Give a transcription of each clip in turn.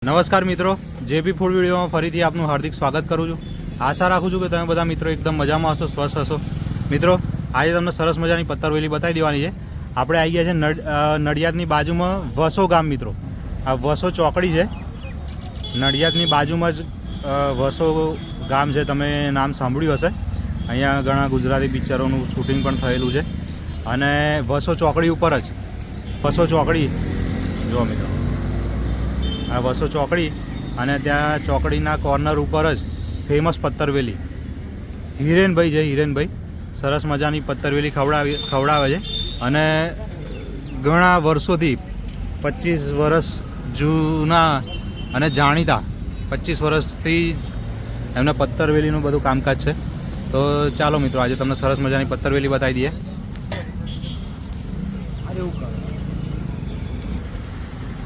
નમસ્કાર મિત્રો, JP food વિડીયોમાં ફરીથી આપનું હાર્દિક સ્વાગત કરું છું। આશા રાખું છું કે તમે બધા મિત્રો એકદમ મજામાં હશો, સ્વસ્થ હશો। મિત્રો, આજે તમને સરસ મજાની પત્તરવેલી બતાવી દેવાની છે। આપણે આવી ગયા છે નડિયાદની બાજુમાં વસો ગામ। મિત્રો, આ વસો ચોકડી છે, નડિયાદની બાજુમાં જ વસો ગામ છે। તમે નામ સાંભળ્યું હશે। અહીંયા ઘણા ગુજરાતી પિક્ચરોનું શૂટિંગ પણ થયેલું છે અને વસો ચોકડી ઉપર જ વસો ચોકડી જુઓ મિત્રો, આ વસો ચોકડી અને ત્યાં ચોકડીના કોર્નર ઉપર જ ફેમસ પત્તરવેલી હિરેનભાઈ છે। હિરેનભાઈ સરસ મજાની પત્તરવેલી ખવડાવે છે અને ઘણા વર્ષોથી 25 વર્ષ જૂના અને જાણીતા 25 વર્ષથી એમને પત્તરવેલીનું બધું કામકાજ છે। તો ચાલો મિત્રો, આજે તમને સરસ મજાની પત્તરવેલી બતાવી દઈએ।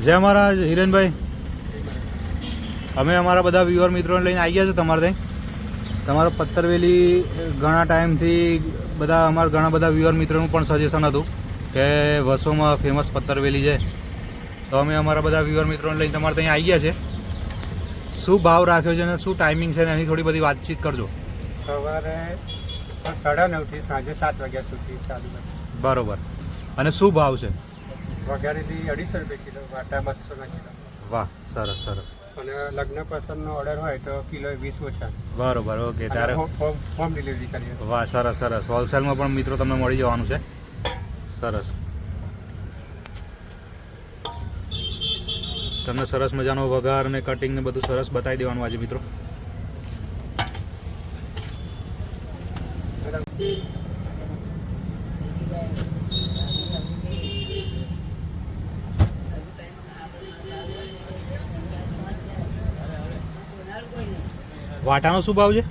જય મહારાજ હિરેનભાઈ, અમે અમારા બધા વ્યુઅર મિત્રોને લઈને આવી ગયા છે તમારે ત્યાં। તમારો પત્તરવેલી ઘણા ટાઈમથી ઘણા બધા વ્યુઅર મિત્રોનું પણ સજેશન હતું કે વસોમાં ફેમસ પત્તરવેલી છે, તો અમે અમારા બધા વ્યુઅર મિત્રોને લઈને તમારે ત્યાં આવી ગયા છે। શું ભાવ રાખ્યો છે અને શું ટાઈમિંગ છે એની થોડી બધી વાતચીત કરજો। સવારે 9:30 થી સાંજે 7 વાગ્યા સુધી ચાલુ છે। બરોબર। અને શું ભાવ છે? વઘારેલી 250 રૂપિયા કિલો, વાટા 200 ના કિલો। વાહ, સરસ સરસ। અને લગ્ન પ્રસંગનો ઓર્ડર હોય તો કિલો 20 ઓછા। બરોબર, ઓકે। ત્યારે હોમ ડિલિવરી કરીએ। વાહ, સરસ સરસ। હોલસેલમાં પણ મિત્રો તમને મળી જવાનું છે। સરસ, તમને સરસ મજાનો વઘાર અને કટિંગ ને બધું સરસ બતાવી દેવાનું આજે મિત્રો। વાટાનો શું ભાવ છે?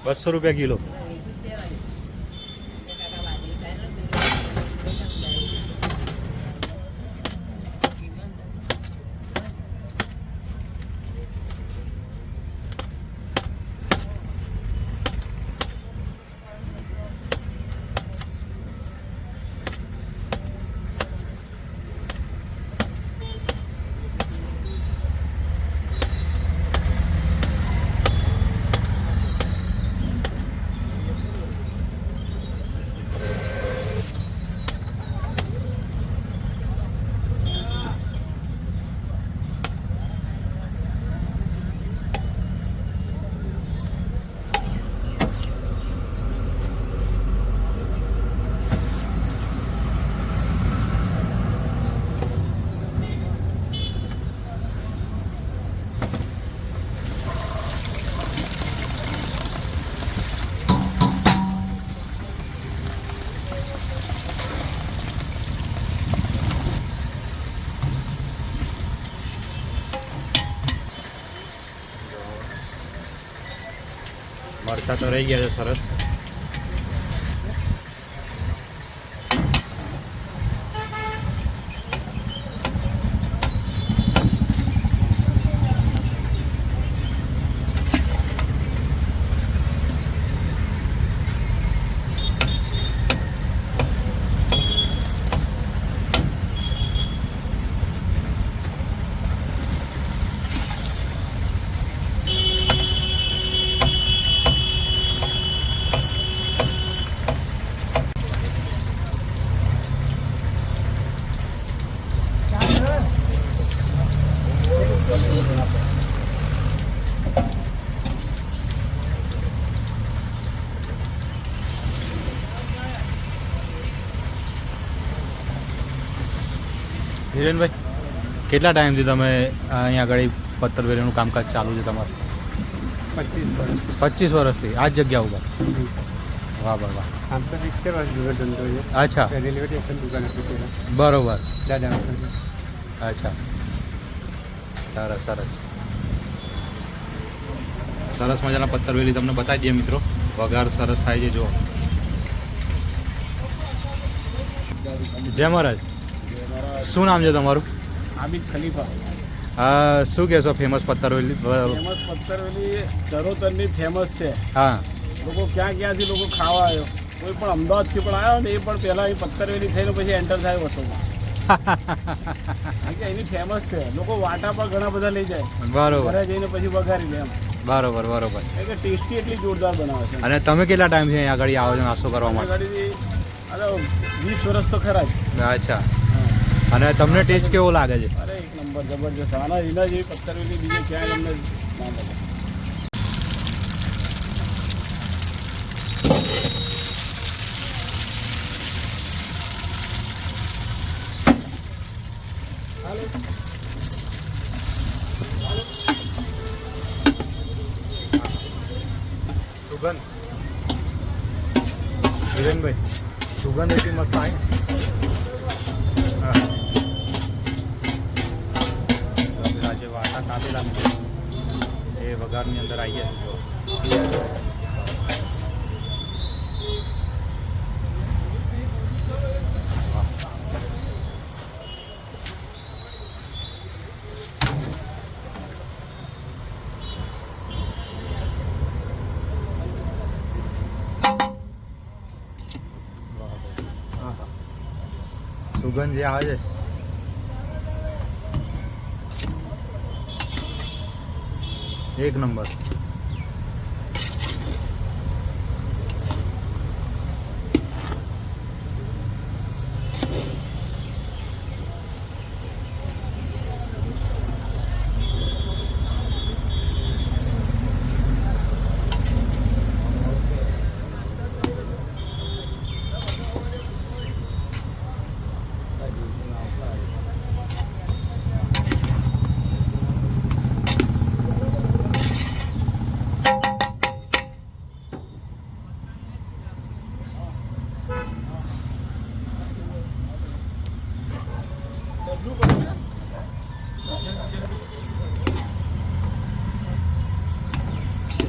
200 રૂપિયા કિલો। મરચાં તો રહી ગયા છે સરસ। હિરેનભાઈ, કેટલા ટાઈમથી તમે અહીંયા આગળ પત્તરવેલીનું કામકાજ ચાલુ છે તમારું? 25 વર્ષ। 25 વર્ષથી આ જ જગ્યા ઉપર? વાહ વાહ વાહ। આમ તો 70 વર્ષ જૂનો ધંધો છે। અચ્છા, રેલવે સ્ટેશન દુકાન હતી પહેલા, બરોબર। દાદા વખતે। અચ્છા, સરસ સરસ સરસ મજાના પત્તરવેલી તમને બતાવી દઈએ મિત્રો। વઘાર સરસ થાય છે જો। જય મહારાજ, શું નામ છે તમારું? આબિદ ખલીફા। શું કહેશો ફેમસ પત્તરવેલી? ફેમસ પત્તરવેલી ચરોતરની ફેમસ છે। હા, લોકો ક્યાંથી લોકો ખાવા આવ્યો, કોઈ પણ અમદાવાદથી પણ આવ્યો ને એ પણ પહેલાં અહીં પત્તરવેલી થઈને પછી એન્ટર થાય વસોમાં। કે એની ફેમસ છે, લોકો વાટા પર ઘણા બધા લઈ જાય, બરોબર ઘરે જઈને પછી વઘારી લે એમ. બરોબર બરોબર. એટલે કે ટેસ્ટી એટલી જોરદાર બનાવે છે. અને તમે કેટલા ટાઈમથી અહીંયા આગળ આવો છો નાસ્તો કરવા માટે? ગાડીથી અરે 20 વર્ષ તો ખરા જ. અચ્છા. અને તમને ટેસ્ટ કેવો લાગે છે? અરે એક નંબર જબરજસ્ત. આના એના જેવી પત્તરવેલી બીજે ક્યાંય અમને ના મળે. સુગંધ હિરેનભાઈ, સુગંધ એટલી મસ્ત આવી ને. હા, પેલા જે વાટા કાપેલા એ વઘારની અંદર આવી ગયા છે. સુગંધ જે આવે છે એક નંબર.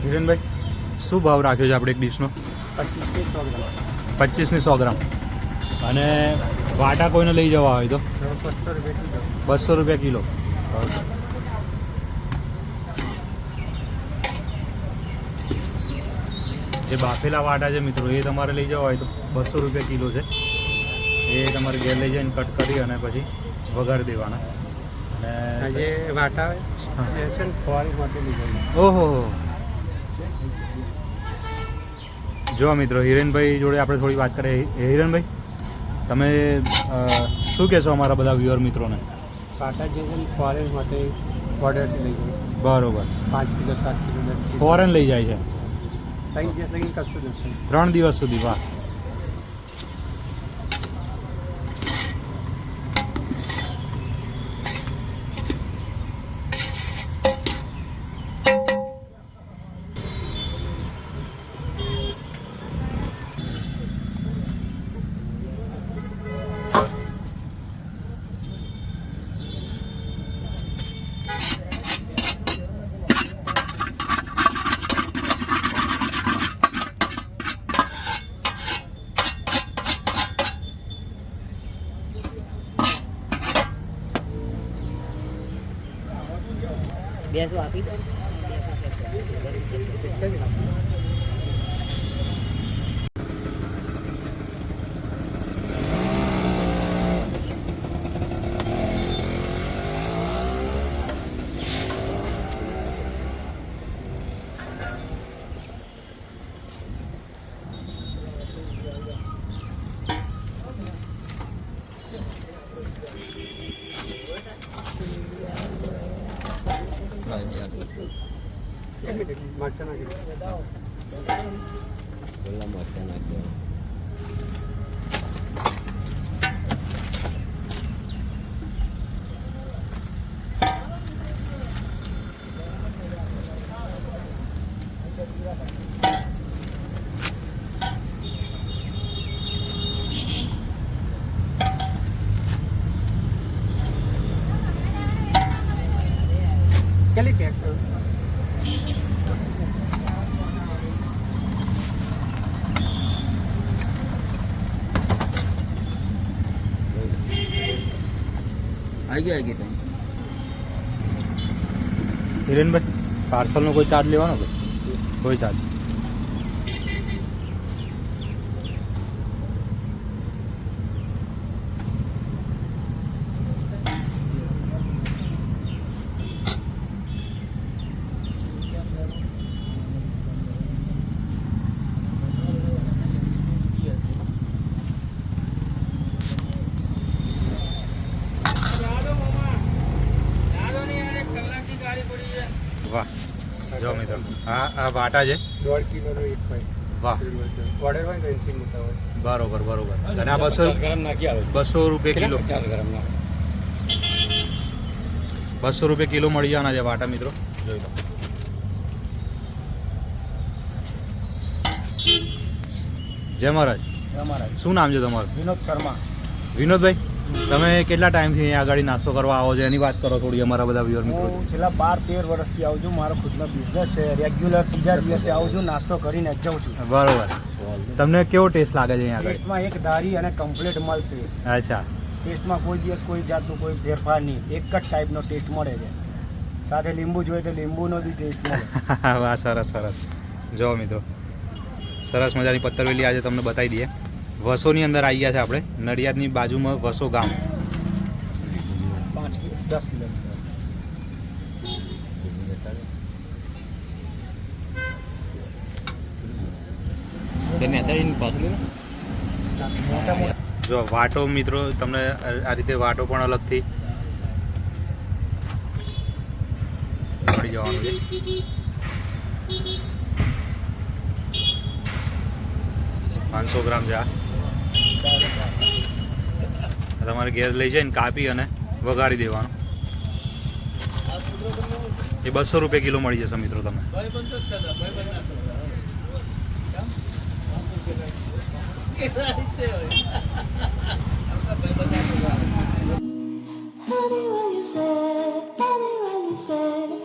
હિરેનભાઈ, શું ભાવ રાખ્યો છે આપણે એક ડીશનો? 25 25 ની 100 100 ગ્રામ. ગ્રામ. અને વાટા કોઈને લઈ જવા હોય તો 200 રૂપિયા કિલો. 200 રૂપિયા કિલો. જે બાફેલા વાટા છે મિત્રો, એ તમારે લઈ જવા હોય તો 200 રૂપિયા કિલો છે. એ તમારે ઘેર લઈ જઈને કટ કરી અને પછી વઘારી દેવાના. અને જે વાટા હોય એ છે ને ફુવારી માટે લીધેલું. ઓહો, જો મિત્રો હિરેનભાઈ જોડે આપણે થોડી વાત કરીએ. હિરેનભાઈ, તમે શું કહેશો અમારા બધા વ્યુઅર મિત્રોને? વાટા જે છે ને ફુવારી માટે ઓર્ડરથી લઈ ગયું. બરોબર. 5 કિલો 7 કિલો 10 કિલો ફોરેન લઈ જાય છે 3 દિવસ લગી કશું નથી. 3 દિવસ સુધી. વાહ. બેસો આપી દો. મરચાં નાખી દો. પેલા મરચાં નાખી દો. કેટલી પેક કરો? આવી તમે. હિરેનભાઈ, પાર્સલનો કોઈ ચાર્જ લેવાનો કે? કોઈ ચાર્જ? વાહ જો મિત્રો આ વાટા છે 1.5 કિલોનો એક હોય વાહ ઓર્ડર હોય તો એનથી મોટા હોય બરોબર બરોબર અને આ 200 રૂપિયા કિલો 200 રૂપિયા કિલો મળી જવાના છે વાટા મિત્રો જોઈ લો જય મહારાજ અમારા શું નામ છે તમારું વિનોદ શર્મા વિનોદભાઈ તમે કેટલા ટાઈમથી અહીંયા આગળ નાસ્તો કરવા આવો છો એની વાત કરો થોડી અમારા બધા વ્યુઅર મિત્રો હું છેલ્લા 12-13 વર્ષથી આવું છું મારો ખુદનો બિઝનેસ છે રેગ્યુલર ત્રીજા દિવસે આવું છું નાસ્તો કરીને જ જાઉં છું બરોબર તમને કેવો ટેસ્ટ લાગે છે અહીંયા આગળ ટેસ્ટમાં એક ધારી અને કમ્પ્લીટ મળશે અચ્છા ટેસ્ટમાં કોઈ દિવસ કોઈ જાતનું કોઈ ફેરફાર નહીં એક જ ટાઈપનો ટેસ્ટ મળે છે સાથે લીંબુ જોઈએ તો લીંબુનો બી ટેસ્ટ મળે વાહ સરસ સરસ જો મિત્રો સરસ મજાની પત્તરવેલી આજે તમને બતાવી દઈએ વસોની અંદર આવી ગયા છે આપણે નડિયાદની બાજુમાં વસો ગામ 5 કિલો 10 કિલોમીટર તમે અત્યારે પાછું મોટા મોટા જો વાટો મિત્રો તમને આ રીતે વાટો પણ અલગથી મળી જવાનું છે $500 છે આ તમારે ઘેર લઈ જઈને કાપી અને વગાડી દેવાનું એ 200 રૂપિયા કિલો મળી જશે મિત્રો તમને Anyone you said,